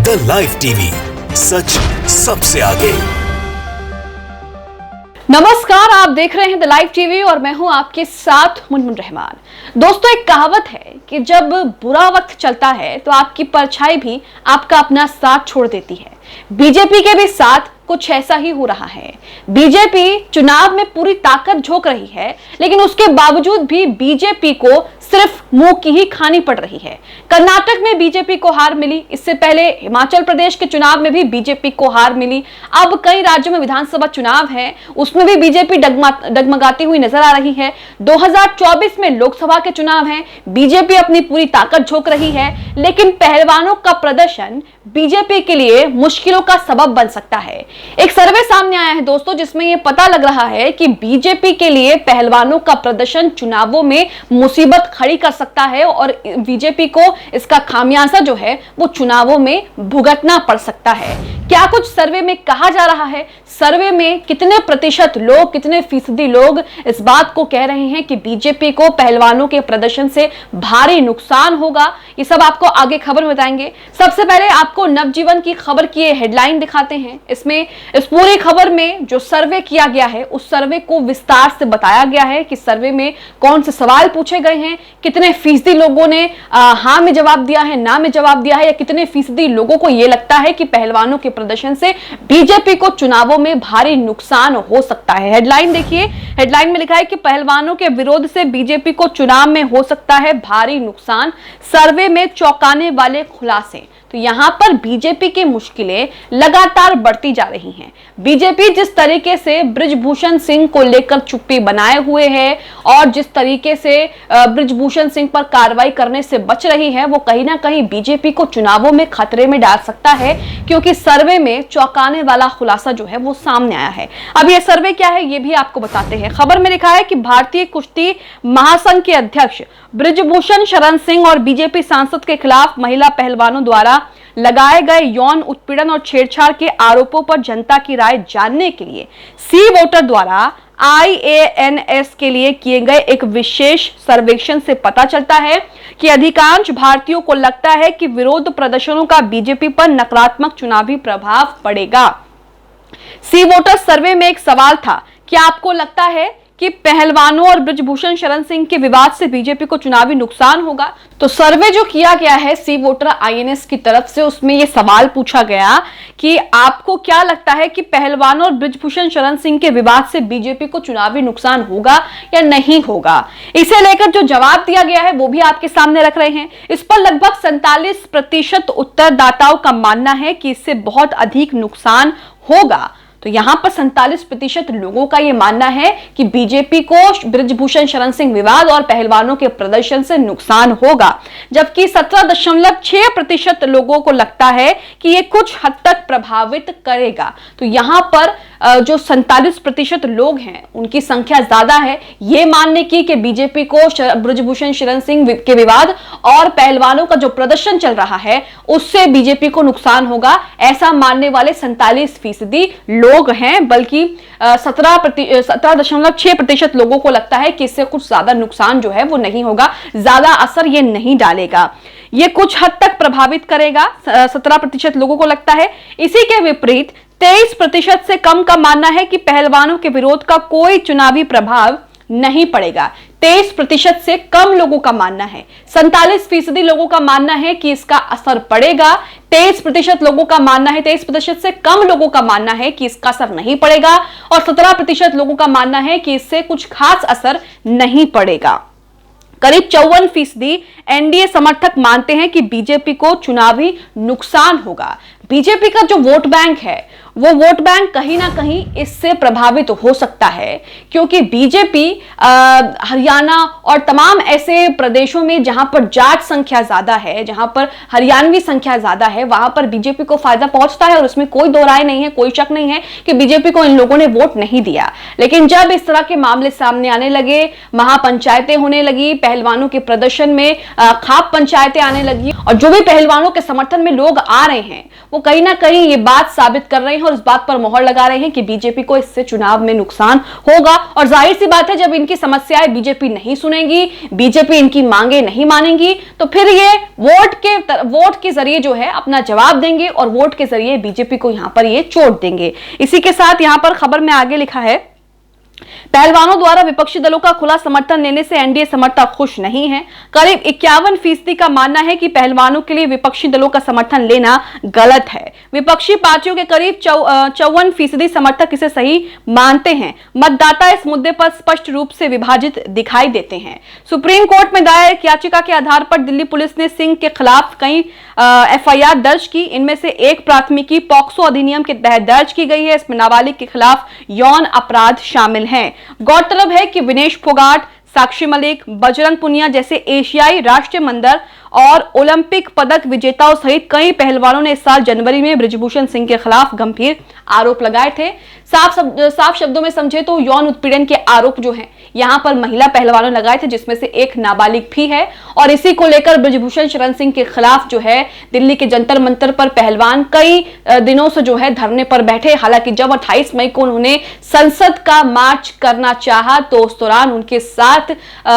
The live TV, सच सबसे आगे। नमस्कार, आप देख रहे हैं द लाइव टीवी और मैं हूं आपके साथ मुनमुन रहमान। दोस्तों, एक कहावत है कि जब बुरा वक्त चलता है तो आपकी परछाई भी आपका अपना साथ छोड़ देती है। बीजेपी के भी साथ कुछ ऐसा ही हो रहा है। बीजेपी चुनाव में पूरी ताकत झोंक रही है, लेकिन उसके बावजूद भी बीजेपी को सिर्फ मुंह की ही खानी पड़ रही है। कर्नाटक में बीजेपी को हार मिली, इससे पहले हिमाचल प्रदेश के चुनाव में भी बीजेपी को हार मिली। अब कई राज्यों में विधानसभा चुनाव है, उसमें भी बीजेपी डगमगाती हुई नजर आ रही है। 2024 में लोकसभा के चुनाव हैं, बीजेपी अपनी पूरी ताकत झोंक रही है, लेकिन पहलवानों का प्रदर्शन बीजेपी के लिए मुश्किलों का सबब बन सकता है। एक सर्वे सामने आया है दोस्तों, जिसमें यह पता लग रहा है कि बीजेपी के लिए पहलवानों का प्रदर्शन चुनावों में मुसीबत खड़ी कर सकता है और बीजेपी को इसका खामियाजा जो है वो चुनावों में भुगतना पड़ सकता है। क्या कुछ सर्वे में कहा जा रहा है? सर्वे में कितने प्रतिशत लोग, कितने फीसदी लोग इस बात को कह रहे हैं कि बीजेपी को पहलवानों के प्रदर्शन से भारी नुकसान होगा? ये सब आपको आगे खबर में बताएंगे। सबसे पहले आपको नवजीवन की खबर की हेडलाइन दिखाते हैं। इसमें इस पूरी खबर में जो सर्वे किया गया है उस सर्वे को विस्तार से बताया गया है कि सर्वे में कौन से सवाल पूछे गए हैं, कितने फीसदी लोगों ने हाँ में जवाब दिया है, ना में जवाब दिया है, या कितने फीसदी लोगों को यह लगता है कि पहलवानों के प्रदर्शन से बीजेपी को चुनावों में भारी नुकसान हो सकता है। हेडलाइन देखिए, हेडलाइन में लिखा है कि पहलवानों के विरोध से बीजेपी को चुनाव में हो सकता है भारी नुकसान, सर्वे में चौंकाने वाले खुलासे। तो यहां पर बीजेपी की मुश्किलें लगातार बढ़ती जा रही हैं। बीजेपी जिस तरीके से बृजभूषण सिंह को लेकर चुप्पी बनाए हुए है और जिस तरीके से बृजभूषण सिंह पर कार्रवाई करने से बच रही है, वो कहीं ना कहीं बीजेपी को चुनावों में खतरे में डाल सकता है, क्योंकि सर्वे में चौंकाने वाला खुलासा जो है वो सामने आया है। अब ये सर्वे क्या है ये भी आपको बताते हैं। खबर में लिखा है कि भारतीय कुश्ती महासंघ के अध्यक्ष बृजभूषण शरण सिंह और बीजेपी सांसद के खिलाफ महिला पहलवानों द्वारा लगाए गए यौन उत्पीड़न और छेड़छाड़ के आरोपों पर जनता की राय जानने के लिए सी वोटर द्वारा IANS के लिए किए गए एक विशेष सर्वेक्षण से पता चलता है कि अधिकांश भारतीयों को लगता है कि विरोध प्रदर्शनों का बीजेपी पर नकारात्मक चुनावी प्रभाव पड़ेगा। सी वोटर सर्वे में एक सवाल था, क्या आपको लगता है कि पहलवानों और बृजभूषण शरण सिंह के विवाद से बीजेपी को चुनावी नुकसान होगा? तो सर्वे जो किया गया है सी वोटर IANS की तरफ से, उसमें यह सवाल पूछा गया कि आपको क्या लगता है कि पहलवानों और बृजभूषण शरण सिंह के विवाद से बीजेपी को चुनावी नुकसान होगा या नहीं होगा। इसे लेकर जो जवाब दिया गया है वो भी आपके सामने रख रहे हैं। इस पर लगभग 47% उत्तरदाताओं का मानना है कि इससे बहुत अधिक नुकसान होगा। तो यहां पर 47% लोगों का यह मानना है कि बीजेपी को बृजभूषण शरण सिंह विवाद और पहलवानों के प्रदर्शन से नुकसान होगा, जबकि 17.6% लोगों को लगता है कि यह कुछ हद तक प्रभावित करेगा। तो यहां पर जो 47% लोग हैं उनकी संख्या ज्यादा है ये मानने की कि बीजेपी को बृजभूषण शरण सिंह के विवाद और पहलवानों का जो प्रदर्शन चल रहा है उससे बीजेपी को नुकसान होगा। ऐसा मानने वाले 47% लोग हैं, बल्कि 17.6% लोगों को लगता है कि इससे कुछ ज्यादा नुकसान जो है वो नहीं होगा, ज्यादा असर ये नहीं डालेगा, ये कुछ हद तक प्रभावित करेगा, 17% लोगों को लगता है। इसी के विपरीत 23% से कम का मानना है कि पहलवानों के विरोध का कोई चुनावी प्रभाव नहीं पड़ेगा। 23% से कम लोगों का मानना है। 47% लोगों का मानना है कि इसका असर पड़ेगा। 23% लोगों का मानना है, 23% से कम लोगों का मानना है कि इसका असर नहीं पड़ेगा, और 17% लोगों का मानना है कि इससे कुछ खास असर नहीं पड़ेगा। करीब 54% एनडीए समर्थक मानते हैं कि बीजेपी को चुनावी नुकसान होगा। बीजेपी का जो वोट बैंक है वो वोट बैंक कहीं ना कहीं इससे प्रभावित हो सकता है, क्योंकि बीजेपी हरियाणा और तमाम ऐसे प्रदेशों में जहां पर जाट संख्या ज्यादा है, जहां पर हरियाणवी संख्या ज्यादा है, वहां पर बीजेपी को फायदा पहुंचता है और उसमें कोई दो राय नहीं है, कोई शक नहीं है कि बीजेपी को इन लोगों ने वोट नहीं दिया। लेकिन जब इस तरह के मामले सामने आने लगे, महापंचायतें होने लगी, पहलवानों के प्रदर्शन में खाप पंचायतें आने लगी, और जो भी पहलवानों के समर्थन में लोग आ रहे हैं वो कहीं ना कहीं ये बात साबित कर रहे हैं हैं और इस बात पर मोहर लगा रहे हैं कि बीजेपी को इससे चुनाव में नुकसान होगा। और जाहिर सी बात है, जब इनकी समस्याएं बीजेपी नहीं सुनेगी, बीजेपी इनकी मांगे नहीं मानेगी, तो फिर ये वोट के जरिए जो है अपना जवाब देंगे और वोट के जरिए बीजेपी को यहां पर ये चोट देंगे। इसी के साथ यहां पर खबर में आगे लिखा है, पहलवानों द्वारा विपक्षी दलों का खुला समर्थन लेने से एनडीए समर्थक खुश नहीं है। करीब 51% का मानना है कि पहलवानों के लिए विपक्षी दलों का समर्थन लेना गलत है। विपक्षी पार्टियों के करीब 54% समर्थक इसे सही मानते हैं। मतदाता इस मुद्दे पर स्पष्ट रूप से विभाजित दिखाई देते हैं। सुप्रीम कोर्ट में दायर याचिका के आधार पर दिल्ली पुलिस ने सिंह के खिलाफ कई एफआईआर दर्ज की। इनमें से एक प्राथमिकी पॉक्सो अधिनियम के तहत दर्ज की गई है। इसमें नाबालिग के खिलाफ यौन अपराध शामिल हैं। गौरतलब है कि विनेश फोगाट, साक्षी मलिक, बजरंग पुनिया जैसे एशियाई राष्ट्रीय मंदिर और ओलंपिक पदक विजेताओं सहित कई पहलवानों ने इस साल जनवरी में बृजभूषण सिंह के खिलाफ गंभीर आरोप लगाए थे। साफ शब्दों में समझे तो यौन उत्पीड़न के आरोप जो हैं यहां पर महिला पहलवानों ने लगाए थे, जिसमें से एक नाबालिग भी है। और इसी को लेकर बृजभूषण शरण सिंह के खिलाफ जो है दिल्ली के जंतर मंतर पर पहलवान कई दिनों से जो है धरने पर बैठे। हालांकि जब 28 मई को उन्होंने संसद का मार्च करना चाहा तो उस दौरान उनके साथ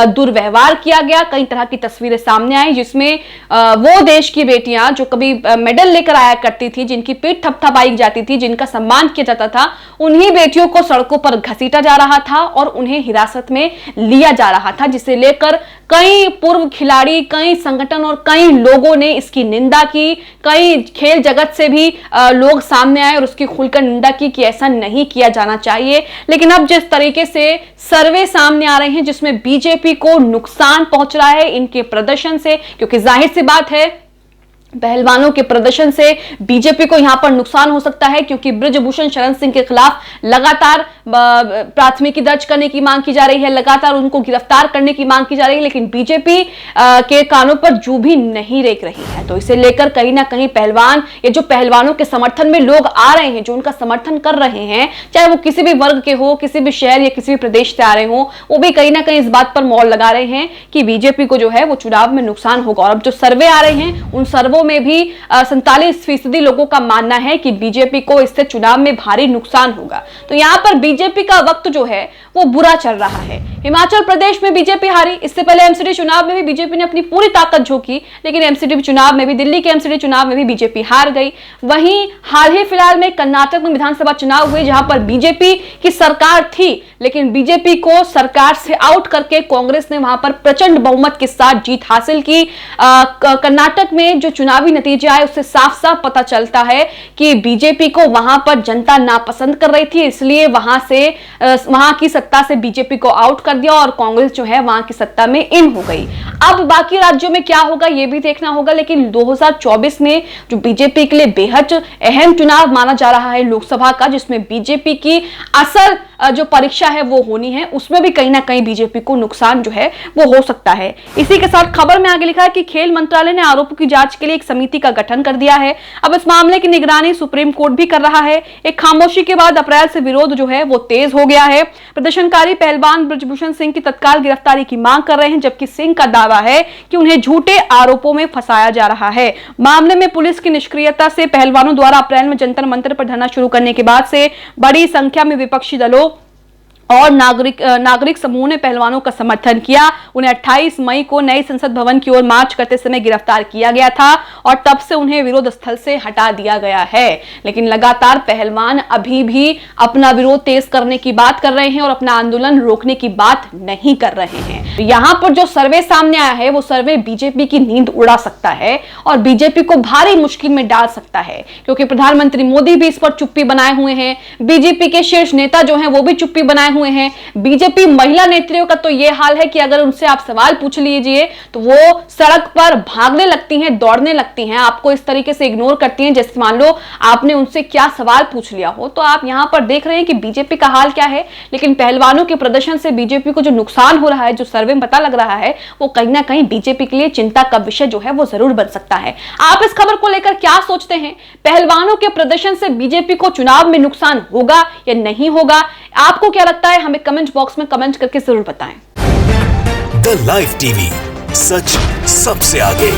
दुर्व्यवहार किया गया। कई तरह की तस्वीरें सामने आई, जिसमें वो देश की बेटियां जो कभी मेडल लेकर आया करती थी, जिनकी पीठ थपथपाई जाती थी, जिनका सम्मान किया जाता था, उन्हीं बेटियों को सड़कों पर घसीटा जा रहा था और उन्हें हिरासत में लिया जा रहा था, जिसे लेकर कई पूर्व खिलाड़ी, कई संगठन और कई लोगों ने इसकी निंदा की। कई खेल जगत से भी लोग सामने आए और उसकी खुलकर निंदा की कि ऐसा नहीं किया जाना चाहिए। लेकिन अब जिस तरीके से सर्वे सामने आ रहे हैं जिसमें बीजेपी को नुकसान पहुंच रहा है इनके प्रदर्शन से, क्योंकि जाहिर सी बात है पहलवानों के प्रदर्शन से बीजेपी को यहां पर नुकसान हो सकता है, क्योंकि बृजभूषण शरण सिंह के खिलाफ लगातार प्राथमिकी दर्ज करने की मांग की जा रही है, लगातार उनको गिरफ्तार करने की मांग की जा रही है, लेकिन बीजेपी के कानों पर जू भी नहीं रेख रही है। तो इसे लेकर कहीं ना कहीं पहलवान, ये जो पहलवानों के समर्थन में लोग आ रहे हैं, जो उनका समर्थन कर रहे हैं, चाहे वो किसी भी वर्ग के हो, किसी भी शहर या किसी भी प्रदेश से आ रहे हो, वो भी कहीं ना कहीं इस बात पर मोहर लगा रहे हैं कि बीजेपी को जो है वो चुनाव में नुकसान होगा। और अब जो सर्वे आ रहे हैं उन सर्वों में भी 47% लोगों का मानना है कि बीजेपी को इससे चुनाव में भारी नुकसान होगा। तो यहां पर बीजेपी का वक्त जो है वो बुरा चल रहा है। हिमाचल प्रदेश में बीजेपी हारी, इससे पहले एमसीडी चुनाव में भी बीजेपी ने अपनी पूरी ताकत झोंकी, लेकिन एमसीडी चुनाव में भी, दिल्ली के एमसीडी चुनाव में भी बीजेपी हार गई। वहीं हाल ही फिलहाल में कर्नाटक में विधानसभा चुनाव हुए जहां पर बीजेपी की सरकार थी, लेकिन बीजेपी को सरकार से आउट करके कांग्रेस ने वहां पर प्रचंड बहुमत के साथ जीत हासिल की। कर्नाटक में जो चुनावी नतीजे आए उससे साफ साफ पता चलता है कि बीजेपी को वहां पर जनता नापसंद कर रही थी, इसलिए वहां की सत्ता से बीजेपी को आउट कर दिया और कांग्रेस जो है वहां की सत्ता में इन हो गई। अब बाकी राज्यों में क्या होगा यह भी देखना होगा, लेकिन 2024 में जो बीजेपी के लिए बेहद अहम चुनाव माना जा रहा है लोकसभा का, जिसमें बीजेपी की असल जो परीक्षा है वो होनी है, उसमें भी कहीं ना कहीं बीजेपी को नुकसान जो है वो हो सकता है। इसी के साथ खबर में आगे लिखा है कि खेल मंत्रालय ने आरोपों की जांच के लिए एक समिति का गठन कर दिया है। अब इस मामले की निगरानी सुप्रीम कोर्ट भी कर रहा है। एक खामोशी के बाद अप्रैल से विरोध जो है वो तेज हो गया है। प्रदर्शनकारी पहलवान बृजभूषण सिंह की तत्काल गिरफ्तारी की मांग कर रहे हैं, जबकि सिंह का दावा है कि उन्हें झूठे आरोपों में फंसाया जा रहा है। मामले में पुलिस की निष्क्रियता से पहलवानों द्वारा अप्रैल में जंतर मंतर पर धरना शुरू करने के बाद से बड़ी संख्या में विपक्षी दलों और नागरिक समूह ने पहलवानों का समर्थन किया। उन्हें 28 मई को नए संसद भवन की ओर मार्च करते समय गिरफ्तार किया गया था और तब से उन्हें विरोध स्थल से हटा दिया गया है। लेकिन लगातार पहलवान अभी भी अपना विरोध तेज करने की बात कर रहे हैं और अपना आंदोलन रोकने की बात नहीं कर रहे हैं। तो यहाँ पर जो सर्वे सामने आया है वो सर्वे बीजेपी की नींद उड़ा सकता है और बीजेपी को भारी मुश्किल में डाल सकता है, क्योंकि प्रधानमंत्री मोदी भी इस पर चुप्पी बनाए हुए हैं। बीजेपी के शीर्ष नेता जो हैं वो भी चुप्पी बनाए हुए हैं। बीजेपी महिला नेत्रियों का तो यह हाल है कि अगर उनसे आप सवाल पूछ लीजिए तो वो सड़क पर भागने लगती हैं, दौड़ने लगती हैं, आपको इस तरीके से इग्नोर करती हैं जैसे मान लो आपने उनसे क्या सवाल पूछ लिया हो। तो आप यहां पर देख रहे हैं कि बीजेपी का हाल क्या है। लेकिन पहलवानों के प्रदर्शन से बीजेपी को जो नुकसान हो रहा है, जो सर्वे में पता लग रहा है, वो कहीं ना कहीं बीजेपी के लिए चिंता का विषय जो है वो जरूर बन सकता है। आप इस खबर को लेकर क्या सोचते हैं? पहलवानों के प्रदर्शन से बीजेपी को चुनाव में नुकसान होगा या नहीं होगा? आपको क्या लगता है? हमें कमेंट बॉक्स में कमेंट करके जरूर बताएं। द लाइव टीवी, सच सबसे आगे।